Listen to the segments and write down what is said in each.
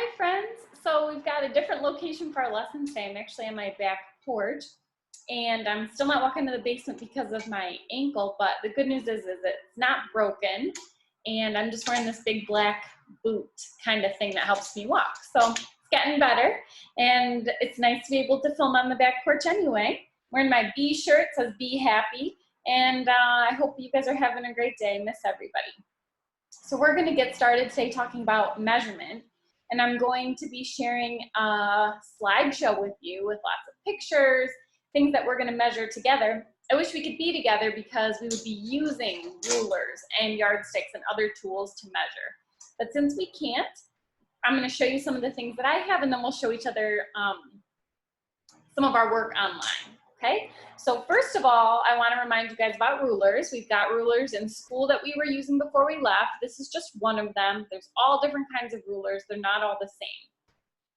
Hi friends, so we've got a different location for our lesson today. I'm actually on my back porch and I'm still not walking to the basement because of my ankle, but the good news is it's not broken and I'm just wearing this big black boot kind of thing that helps me walk. So it's getting better and it's nice to be able to film on the back porch anyway. Wearing my B shirt, says be happy, and I hope you guys are having a great day. Miss everybody. So we're going to get started today talking about measurement. And I'm going to be sharing a slideshow with you with lots of pictures, things that we're going to measure together. I wish we could be together because we would be using rulers and yardsticks and other tools to measure. But since we can't, I'm going to show you some of the things that I have, and then we'll show each other some of our work online. Okay, so first of all, I want to remind you guys about rulers. We've got rulers in school that we were using before we left. This is just one of them. There's all different kinds of rulers. They're not all the same.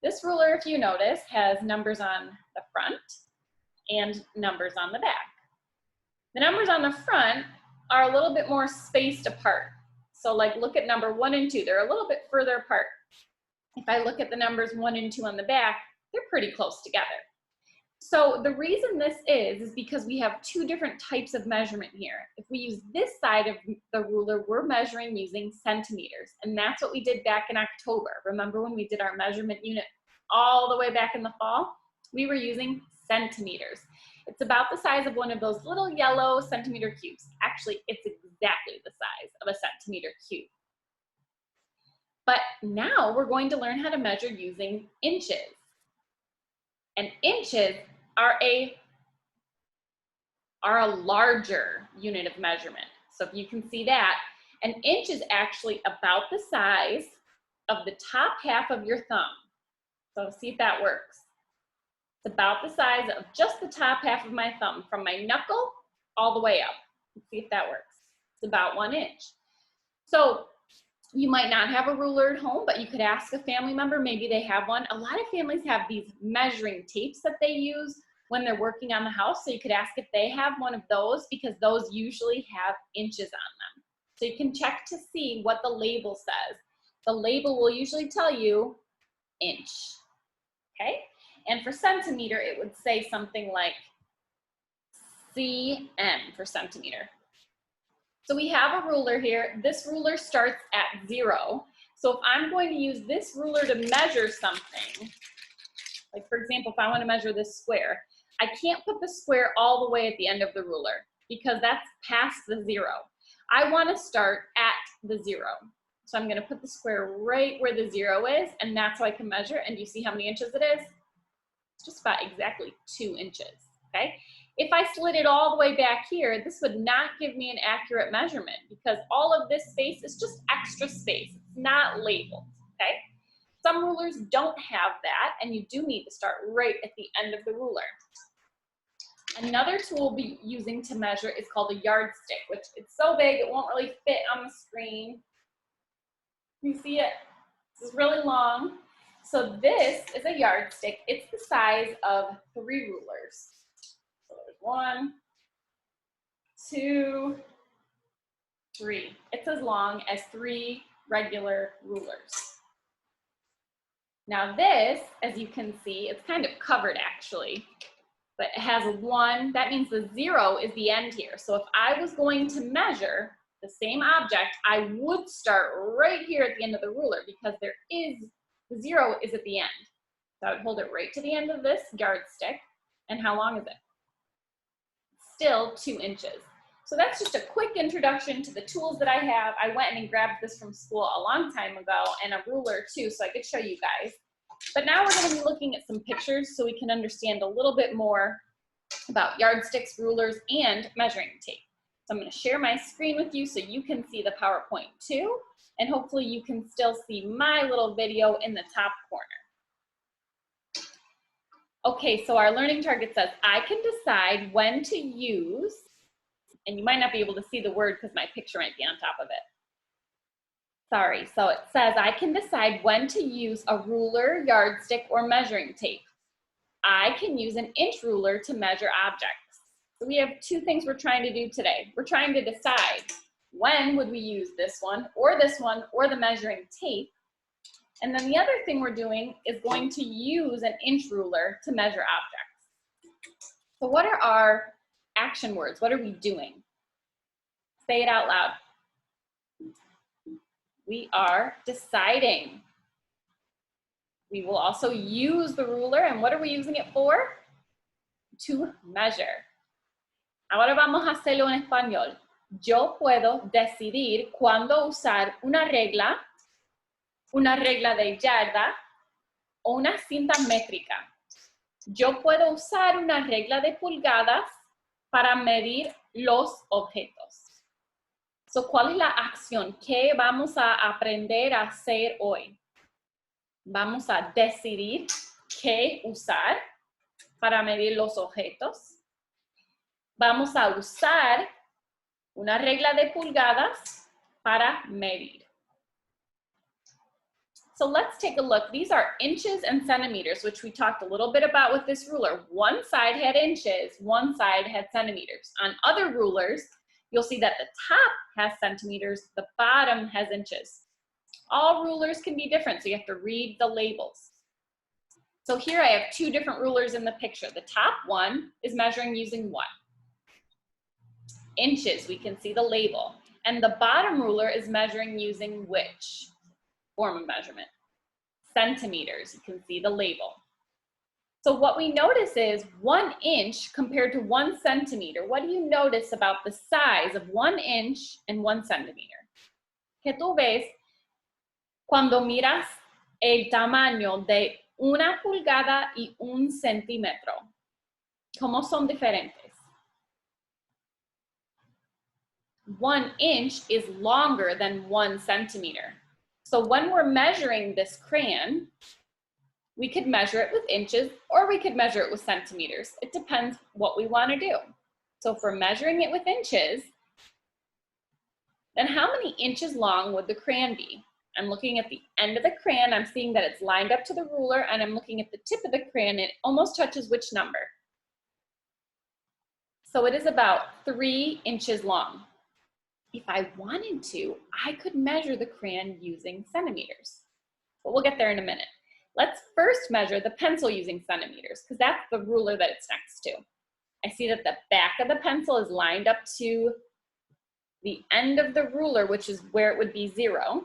This ruler, if you notice, has numbers on the front and numbers on the back. The numbers on the front are a little bit more spaced apart. So like look at number 1 and 2. They're a little bit further apart. If I look at the numbers 1 and 2 on the back, they're pretty close together. So the reason this is because we have two different types of measurement here. If we use this side of the ruler, we're measuring using centimeters, and that's what we did back in October. Remember when we did our measurement unit all the way back in the fall? We were using centimeters. It's about the size of one of those little yellow centimeter cubes. Actually, it's exactly the size of a centimeter cube. But now we're going to learn how to measure using inches. And inches are a larger unit of measurement. So if you can see that, an inch is actually about the size of the top half of your thumb. So see if that works. It's about the size of just the top half of my thumb, from my knuckle all the way up. Let's see if that works. It's about 1 inch. So you might not have a ruler at home, but you could ask a family member, maybe they have one. A lot of families have these measuring tapes that they use when they're working on the house. So you could ask if they have one of those, because those usually have inches on them. So you can check to see what the label says. The label will usually tell you inch, okay? And for centimeter, it would say something like cm for centimeter. So we have a ruler here. This ruler starts at 0. So if I'm going to use this ruler to measure something, like for example, if I want to measure this square, I can't put the square all the way at the end of the ruler because that's past the 0. I want to start at the 0. So I'm going to put the square right where the 0 is, and that's how I can measure. And you see how many inches it is? It's just about exactly 2 inches, okay? If I slid it all the way back here, this would not give me an accurate measurement because all of this space is just extra space. It's not labeled, okay? Some rulers don't have that, and you do need to start right at the end of the ruler. Another tool we'll be using to measure is called a yardstick, which it's so big it won't really fit on the screen. You see it? This is really long. So this is a yardstick. It's the size of 3 rulers. So there's 1, 2, 3. It's as long as 3 regular rulers. Now this, as you can see, it's kind of covered actually, but it has a 1. That means the 0 is the end here. So if I was going to measure the same object, I would start right here at the end of the ruler because the 0 is at the end. So I would hold it right to the end of this yardstick. And how long is it? Still 2 inches. So that's just a quick introduction to the tools that I have. I went and grabbed this from school a long time ago, and a ruler too, so I could show you guys. But now we're going to be looking at some pictures so we can understand a little bit more about yardsticks, rulers, and measuring tape. So I'm going to share my screen with you so you can see the PowerPoint too, and hopefully you can still see my little video in the top corner. Okay, so our learning target says, I can decide when to use, and you might not be able to see the word because my picture might be on top of it. Sorry, so it says, I can decide when to use a ruler, yardstick, or measuring tape. I can use an inch ruler to measure objects. So we have 2 things we're trying to do today. We're trying to decide when would we use this one, or the measuring tape, And then the other thing we're doing is going to use an inch ruler to measure objects. So what are our action words? What are we doing? Say it out loud. We are deciding. We will also use the ruler, and what are we using it for? To measure. Ahora vamos a hacerlo en español. Yo puedo decidir cuándo usar una regla de yarda o una cinta métrica. Yo puedo usar una regla de pulgadas para medir los objetos. So, ¿cuál es la acción? ¿Qué vamos a aprender a hacer hoy? Vamos a decidir qué usar para medir los objetos. Vamos a usar una regla de pulgadas para medir. So let's take a look. These are inches and centimeters, which we talked a little bit about with this ruler. One side had inches, one side had centimeters. On other rulers, you'll see that the top has centimeters, the bottom has inches. All rulers can be different, so you have to read the labels. So here I have two different rulers in the picture. The top one is measuring using what? Inches, we can see the label. And the bottom ruler is measuring using which form of measurement? Centimeters, you can see the label. So what we notice is 1 inch compared to 1 centimeter. What do you notice about the size of 1 inch and 1 centimeter? ¿Qué tú ves cuando miras el tamaño de una pulgada y 1 centímetro? ¿Cómo son diferentes? 1 inch is longer than 1 centimeter. So when we're measuring this crayon, we could measure it with inches or we could measure it with centimeters. It depends what we want to do. So if we're measuring it with inches, then how many inches long would the crayon be? I'm looking at the end of the crayon, I'm seeing that it's lined up to the ruler, and I'm looking at the tip of the crayon, it almost touches which number? So it is about 3 inches long. If I wanted to, I could measure the crayon using centimeters, but we'll get there in a minute. Let's first measure the pencil using centimeters, because that's the ruler that it's next to. I see that the back of the pencil is lined up to the end of the ruler, which is where it would be 0.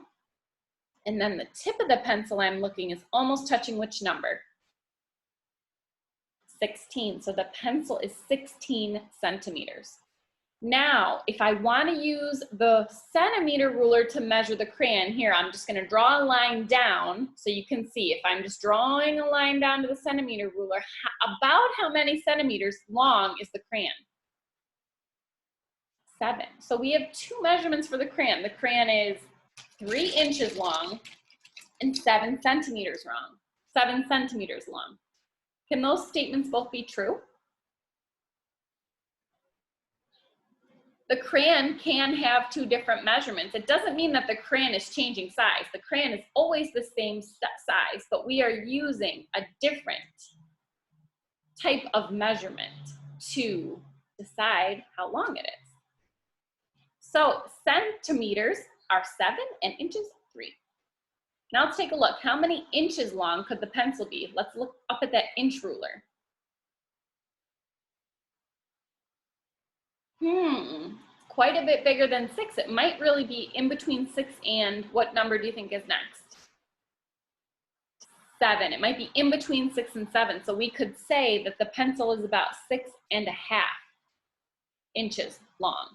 And then the tip of the pencil I'm looking is almost touching which number? 16. So the pencil is 16 centimeters. Now, if I want to use the centimeter ruler to measure the crayon, here, I'm just going to draw a line down so you can see. If I'm just drawing a line down to the centimeter ruler, about how many centimeters long is the crayon? 7. So we have 2 measurements for the crayon. The crayon is 3 inches long and 7 centimeters long. 7 centimeters long. Can those statements both be true? The crayon can have 2 different measurements. It doesn't mean that the crayon is changing size. The crayon is always the same size, but we are using a different type of measurement to decide how long it is. So centimeters are 7 and inches 3. Now let's take a look. How many inches long could the pencil be? Let's look up at that inch ruler. Quite a bit bigger than 6. It might really be in between 6 and, what number do you think is next? 7. It might be in between 6 and 7. So we could say that the pencil is about 6.5 inches long.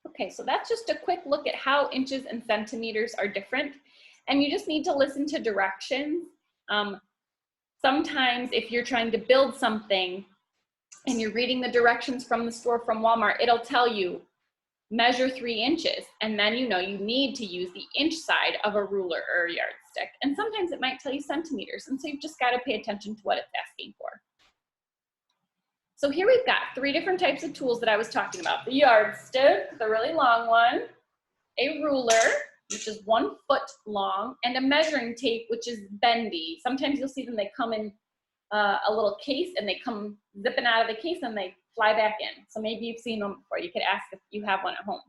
Okay, so that's just a quick look at how inches and centimeters are different. And you just need to listen to directions. Sometimes if you're trying to build something and you're reading the directions from the store from Walmart, it'll tell you measure 3 inches, and then you know you need to use the inch side of a ruler or a yardstick. And sometimes it might tell you centimeters, and so you've just got to pay attention to what it's asking for. So here we've got 3 different types of tools that I was talking about. The yardstick, the really long one, a ruler, which is 1 foot long, and a measuring tape, which is bendy. Sometimes you'll see them, they come in a little case, and they come zipping out of the case and they fly back in. So maybe you've seen them before. You could ask if you have one at home.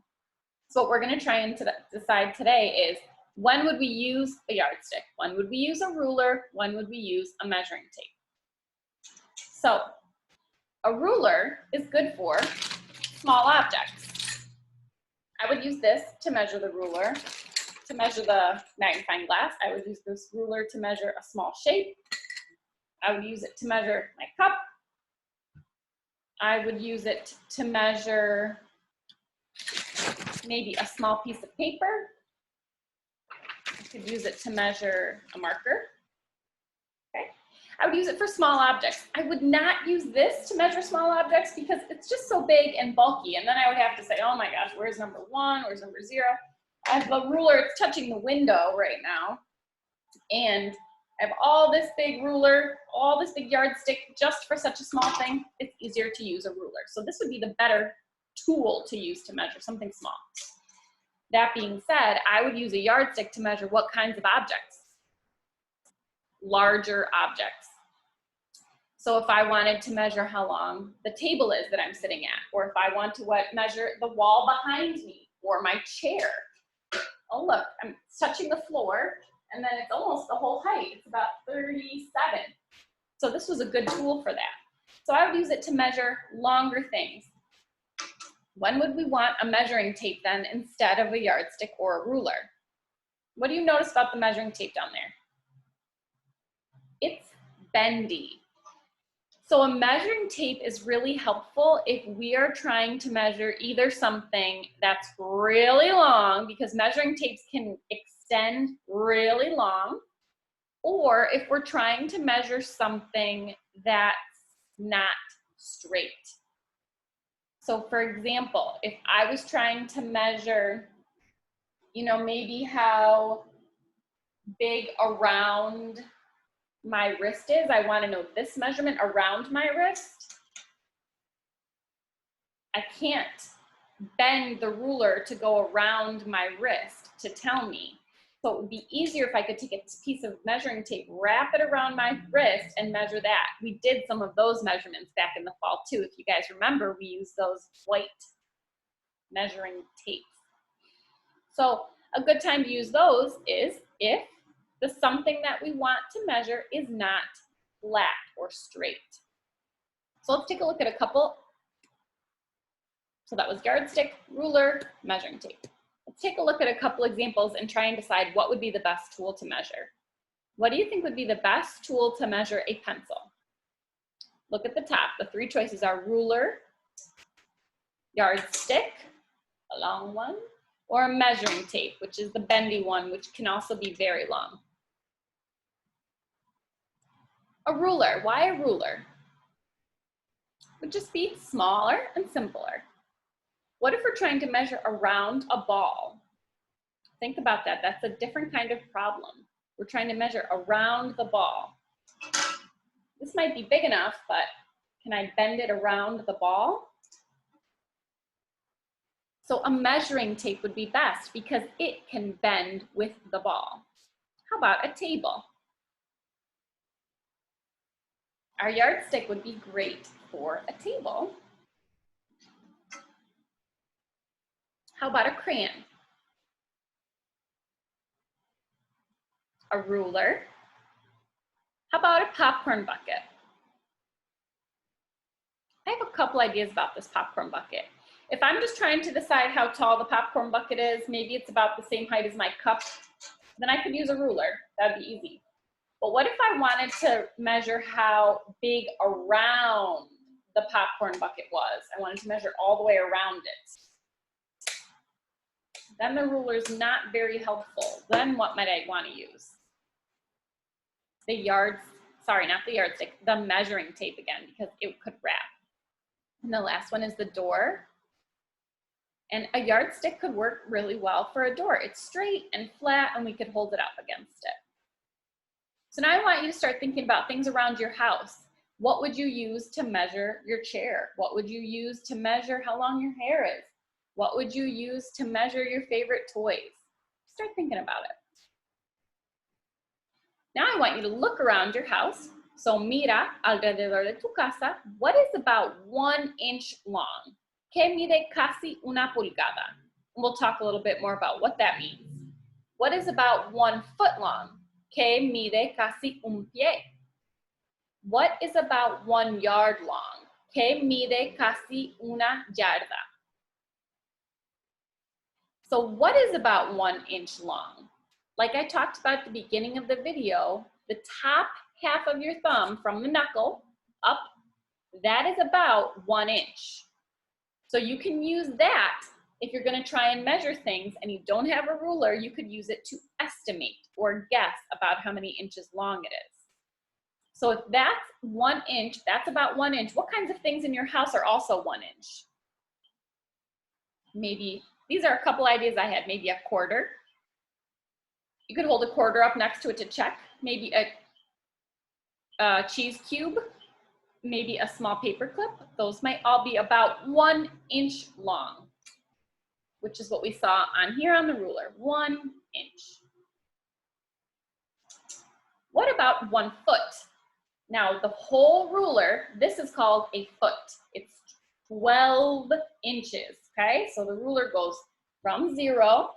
So what we're going to try and decide today is When would we use a yardstick? When would we use a ruler? When would we use a measuring tape? So a ruler is good for small objects. I would use this to measure the ruler, to measure the magnifying glass. I would use this ruler to measure a small shape. I would use it to measure my cup. I would use it to measure maybe a small piece of paper. I could use it to measure a marker. Okay. I would use it for small objects. I would not use this to measure small objects because it's just so big and bulky. And then I would have to say, oh my gosh, where's number 1? Where's number 0? I have the ruler, it's touching the window right now. And I have all this big ruler, all this big yardstick just for such a small thing. It's easier to use a ruler. So this would be the better tool to use to measure something small. That being said, I would use a yardstick to measure what kinds of objects? Larger objects. So if I wanted to measure how long the table is that I'm sitting at, or if I want to measure the wall behind me, or my chair. Oh look, I'm touching the floor, and then it's almost the whole height. It's about 37. So this was a good tool for that. So I would use it to measure longer things. When would we want a measuring tape then instead of a yardstick or a ruler? What do you notice about the measuring tape down there? It's bendy. So a measuring tape is really helpful if we are trying to measure either something that's really long, because measuring tapes can extend really long, or if we're trying to measure something that's not straight. So for example, if I was trying to measure, you know, maybe how big around my wrist is, I want to know this measurement around my wrist. I can't bend the ruler to go around my wrist to tell me. So it would be easier if I could take a piece of measuring tape, wrap it around my wrist, and measure that. We did some of those measurements back in the fall too. If you guys remember, we used those white measuring tapes. So a good time to use those is if the something that we want to measure is not flat or straight. So let's take a look at a couple. So that was yardstick, ruler, measuring tape. Let's take a look at a couple examples and try and decide what would be the best tool to measure. What do you think would be the best tool to measure a pencil? Look at the top. The 3 choices are ruler, yardstick, a long one, or a measuring tape, which is the bendy one, which can also be very long. A ruler. Why a ruler? Would just be smaller and simpler. What if we're trying to measure around a ball? Think about that. That's a different kind of problem. We're trying to measure around the ball. This might be big enough, but can I bend it around the ball? So a measuring tape would be best because it can bend with the ball. How about a table? Our yardstick would be great for a table. How about a crayon? A ruler? How about a popcorn bucket? I have a couple ideas about this popcorn bucket. If I'm just trying to decide how tall the popcorn bucket is, maybe it's about the same height as my cup, then I could use a ruler. That'd be easy. But what if I wanted to measure how big around the popcorn bucket was? I wanted to measure all the way around it. Then the ruler's not very helpful. Then what might I want to use? The yardstick, the measuring tape again, because it could wrap. And the last one is the door. And a yardstick could work really well for a door. It's straight and flat, and we could hold it up against it. So now I want you to start thinking about things around your house. What would you use to measure your chair? What would you use to measure how long your hair is? What would you use to measure your favorite toys? Start thinking about it. Now I want you to look around your house. So mira alrededor de tu casa. What is about 1 inch long? Que mide casi una pulgada. And we'll talk a little bit more about what that means. What is about 1 foot long? Que mide casi un pie. What is about 1 yard long? Que mide casi una yarda. So what is about 1 inch long? Like I talked about at the beginning of the video, the top half of your thumb from the knuckle up, that is about 1 inch. So you can use that if you're going to try and measure things and you don't have a ruler, you could use it to estimate or guess about how many inches long it is. So if that's 1 inch, that's about 1 inch. What kinds of things in your house are also 1 inch? Maybe, these are a couple ideas I had. Maybe a quarter. You could hold a quarter up next to it to check. Maybe a cheese cube. Maybe a small paper clip. Those might all be about 1 inch long, which is what we saw on here on the ruler, 1 inch. What about 1 foot? Now the whole ruler, this is called a foot. It's 12 inches, okay? So the ruler goes from 0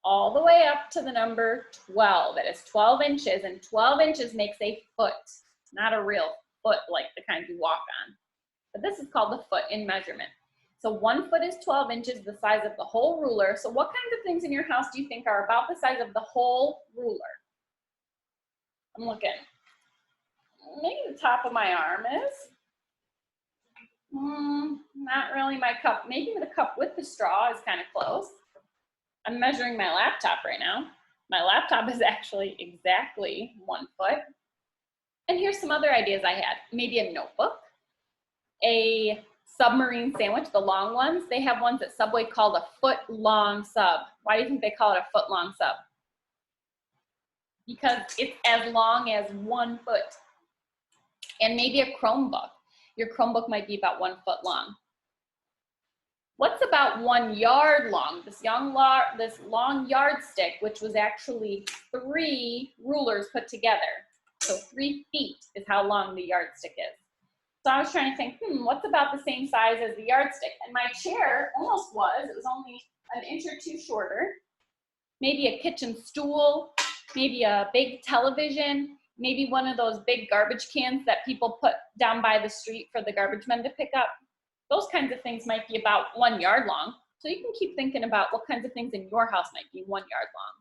all the way up to the number 12. That is 12 inches, and 12 inches makes a foot, not a real foot like the kind you walk on. But this is called the foot in measurement. So 1 foot is 12 inches, the size of the whole ruler. So what kinds of things in your house do you think are about the size of the whole ruler? I'm looking. Maybe the top of my arm is. Not really my cup. Maybe the cup with the straw is kind of close. I'm measuring my laptop right now. My laptop is actually exactly 1 foot. And here's some other ideas I had. Maybe a notebook, a submarine sandwich, the long ones. They have ones at Subway called a foot-long sub. Why do you think they call it a foot-long sub? Because it's as long as 1 foot. And maybe a Chromebook. Your Chromebook might be about 1 foot long. What's about 1 yard long? This long yardstick, which was actually 3 rulers put together. So 3 feet is how long the yardstick is. So I was trying to think, what's about the same size as the yardstick? And my chair almost was. It was only an inch or 2 shorter. Maybe a kitchen stool, maybe a big television, maybe one of those big garbage cans that people put down by the street for the garbage men to pick up. Those kinds of things might be about 1 yard long. So you can keep thinking about what kinds of things in your house might be 1 yard long.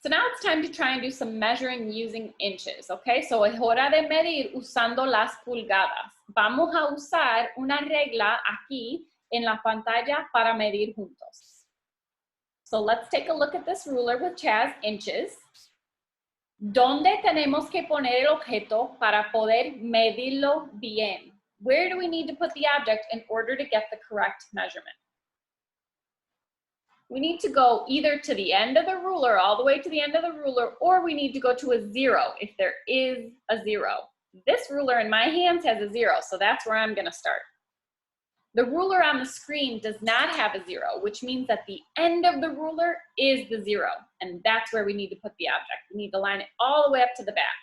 So now it's time to try and do some measuring using inches, okay? So es hora de medir usando las pulgadas. Vamos a usar una regla aquí en la pantalla para medir juntos. So let's take a look at this ruler which has inches. ¿Dónde tenemos que poner el objeto para poder medirlo bien? Where do we need to put the object in order to get the correct measurement? We need to go either to the end of the ruler, all the way to the end of the ruler, or we need to go to a 0 if there is a 0. This ruler in my hands has a 0, so that's where I'm going to start. The ruler on the screen does not have a 0, which means that the end of the ruler is the 0, and that's where we need to put the object. We need to line it all the way up to the back.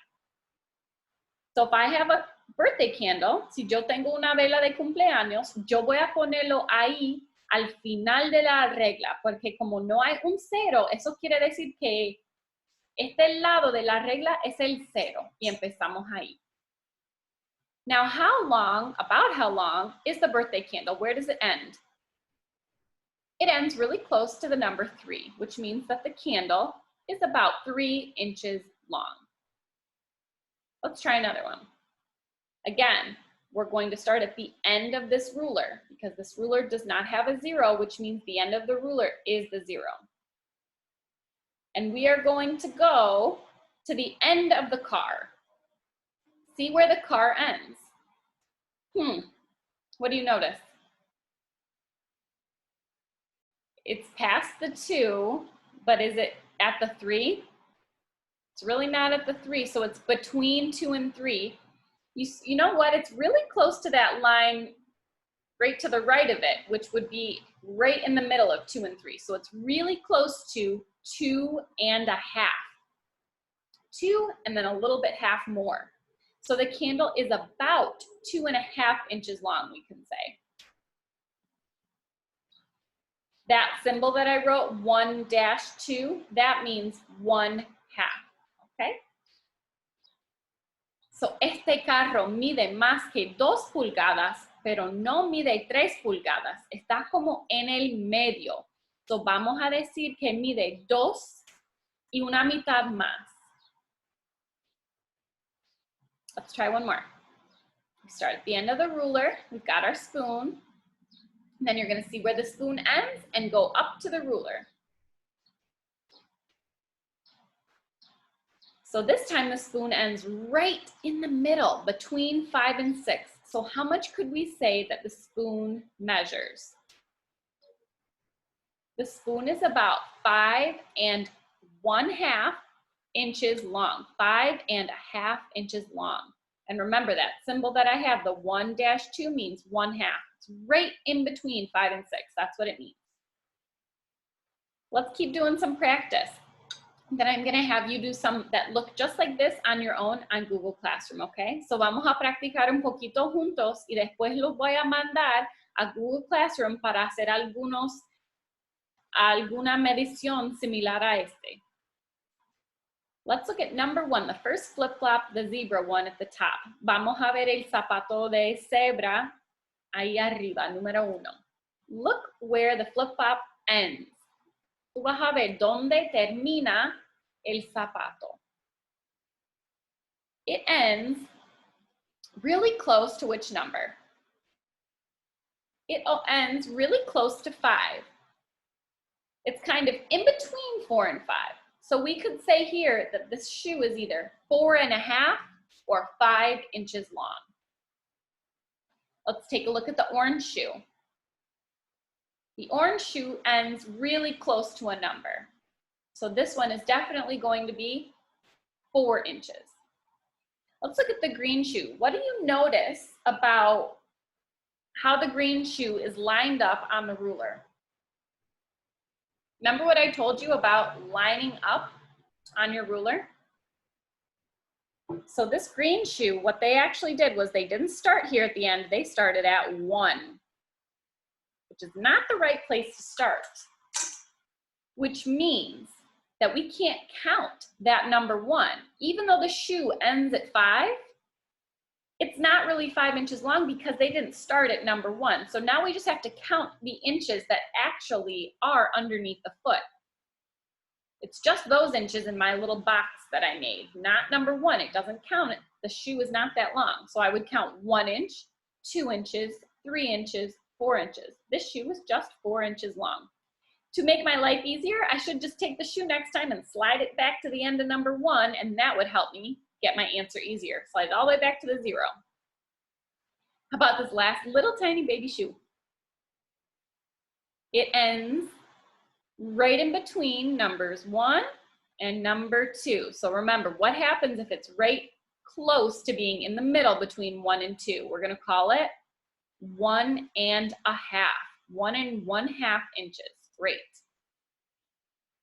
So if I have a birthday candle, si yo tengo una vela de cumpleaños, yo voy a ponerlo ahí al final de la regla, porque como no hay un 0, eso quiere decir que este lado de la regla es el 0, y empezamos ahí. Now, about how long is the birthday candle? Where does it end? It ends really close to the number 3, which means that the candle is about 3 inches long. Let's try another one. Again, we're going to start at the end of this ruler because this ruler does not have a 0, which means the end of the ruler is the 0. And we are going to go to the end of the car. See where the car ends. What do you notice? It's past the 2, but is it at the 3? It's really not at the 3, so it's between 2 and 3. You know what? It's really close to that line right to the right of it, which would be right in the middle of 2 and 3. So it's really close to 2 and a half. 2 and then a little bit half more. So the candle is about 2.5 inches long, we can say. that symbol that I wrote, 1-2, that means 1/2, okay? So, este carro mide más que 2 pulgadas, pero no mide 3 pulgadas. Está como en el medio. So, vamos a decir que mide 2 y una mitad más. Let's try one more. We start at the end of the ruler. We've got our spoon. And then you're going to see where the spoon ends and go up to the ruler. So this time the spoon ends right in the middle between 5 and 6. So how much could we say that the spoon measures? The spoon is about 5 1/2 inches long, 5 1/2 inches long. And remember that symbol that I have, the 1-2 means 1/2. It's right in between 5 and 6. That's what it means. Let's keep doing some practice. Then I'm going to have you do some that look just like this on your own on Google Classroom, okay? So vamos a practicar un poquito juntos y después los voy a mandar a Google Classroom para hacer alguna medición similar a este. Let's look at number 1, the first flip-flop, the zebra one at the top. Vamos a ver el zapato de zebra ahí arriba, número 1. Look where the flip-flop ends. Tú vas a ver dónde termina el zapato. It ends really close to which number? It ends really close to 5. It's kind of in between 4 and 5. So we could say here that this shoe is either 4 1/2 or 5 inches long. Let's take a look at the orange shoe. The orange shoe ends really close to a number. So this one is definitely going to be 4 inches. Let's look at the green shoe. What do you notice about how the green shoe is lined up on the ruler? Remember what I told you about lining up on your ruler? So this green shoe, what they actually did was they didn't start here at the end, they started at 1, which is not the right place to start, which means that we can't count that number 1. Even though the shoe ends at 5, it's not really 5 inches long because they didn't start at number 1. So now we just have to count the inches that actually are underneath the foot. It's just those inches in my little box that I made, not number 1. It doesn't count it. The shoe is not that long. So I would count 1 inch, 2 inches, 3 inches, 4 inches. This shoe is just 4 inches long. To make my life easier, I should just take the shoe next time and slide it back to the end of number 1, and that would help me get my answer easier. Slide it all the way back to the 0. How about this last little tiny baby shoe? It ends right in between numbers 1 and number 2. So remember, what happens if it's right close to being in the middle between 1 and 2? We're going to call it 1 1/2. 1 1/2 inches. Great.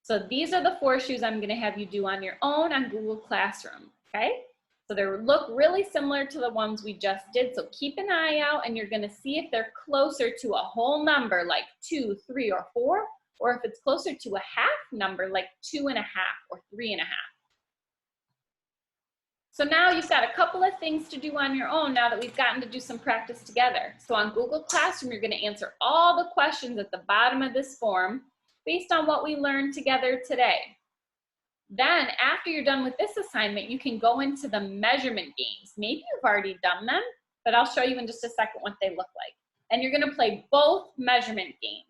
So these are the 4 shoes I'm going to have you do on your own on Google Classroom, okay? So they look really similar to the ones we just did, so keep an eye out and you're going to see if they're closer to a whole number like 2, 3, or 4, or if it's closer to a half number like 2 1/2 or 3 1/2. So now you've got a couple of things to do on your own now that we've gotten to do some practice together. So on Google Classroom, you're going to answer all the questions at the bottom of this form based on what we learned together today. Then after you're done with this assignment, you can go into the measurement games. Maybe you've already done them, but I'll show you in just a second what they look like. And you're going to play both measurement games.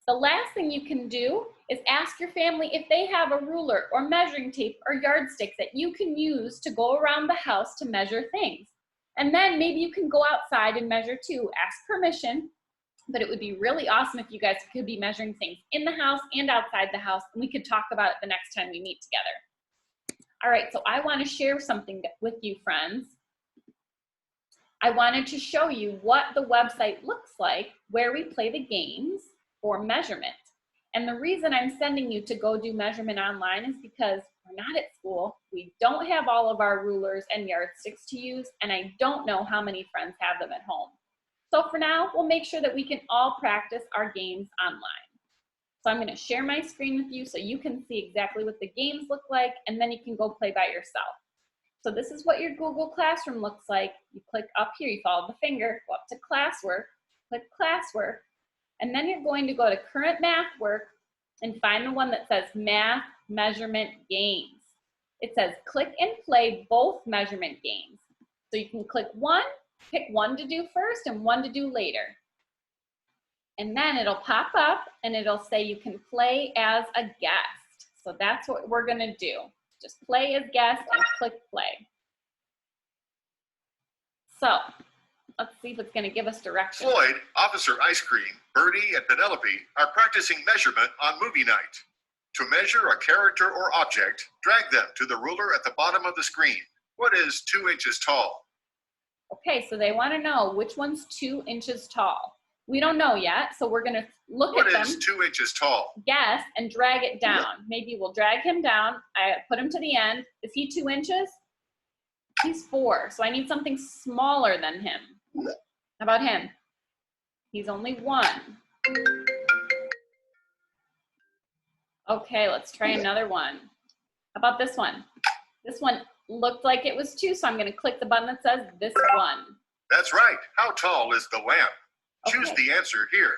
The last thing you can do is ask your family if they have a ruler or measuring tape or yardsticks that you can use to go around the house to measure things. And then maybe you can go outside and measure too. Ask permission, but it would be really awesome if you guys could be measuring things in the house and outside the house, and we could talk about it the next time we meet together. All right, so I want to share something with you, friends. I wanted to show you what the website looks like where we play the games for measurement. And the reason I'm sending you to go do measurement online is because we're not at school, we don't have all of our rulers and yardsticks to use, and I don't know how many friends have them at home. So for now, we'll make sure that we can all practice our games online. So I'm gonna share my screen with you so you can see exactly what the games look like, and then you can go play by yourself. So this is what your Google Classroom looks like. You click up here, you follow the finger, go up to classwork, click classwork, and then you're going to go to current math work and find the one that says math measurement games. It says click and play both measurement games. So you can click one, pick one to do first and one to do later. And then it'll pop up and it'll say you can play as a guest. So that's what we're gonna do. Just play as guest and click play. So let's see if it's gonna give us directions. Floyd, Officer Ice Cream, Birdie, and Penelope are practicing measurement on movie night. To measure a character or object, drag them to the ruler at the bottom of the screen. What is 2 inches tall? Okay, so they wanna know which one's 2 inches tall. We don't know yet, so we're gonna look at them. What is 2 inches tall? Guess and drag it down. Maybe we'll drag him down. I put him to the end. Is he 2 inches? He's 4, so I need something smaller than him. How about him? He's only 1. Okay, let's try another one. How about this one? This one looked like it was 2, so I'm gonna click the button that says this one. That's right. How tall is the lamp? Choose Okay. the answer here.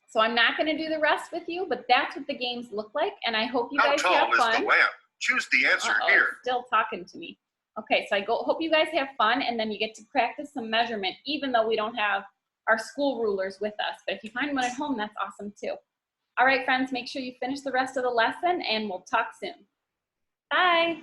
So I'm not gonna do the rest with you, but that's what the games look like, and I hope you guys have How tall fun. is the lamp? Choose the answer here. It's still talking to me. Okay, so hope you guys have fun, and then you get to practice some measurement, even though we don't have our school rulers with us. But if you find one at home, that's awesome too. All right, friends, make sure you finish the rest of the lesson, and we'll talk soon. Bye.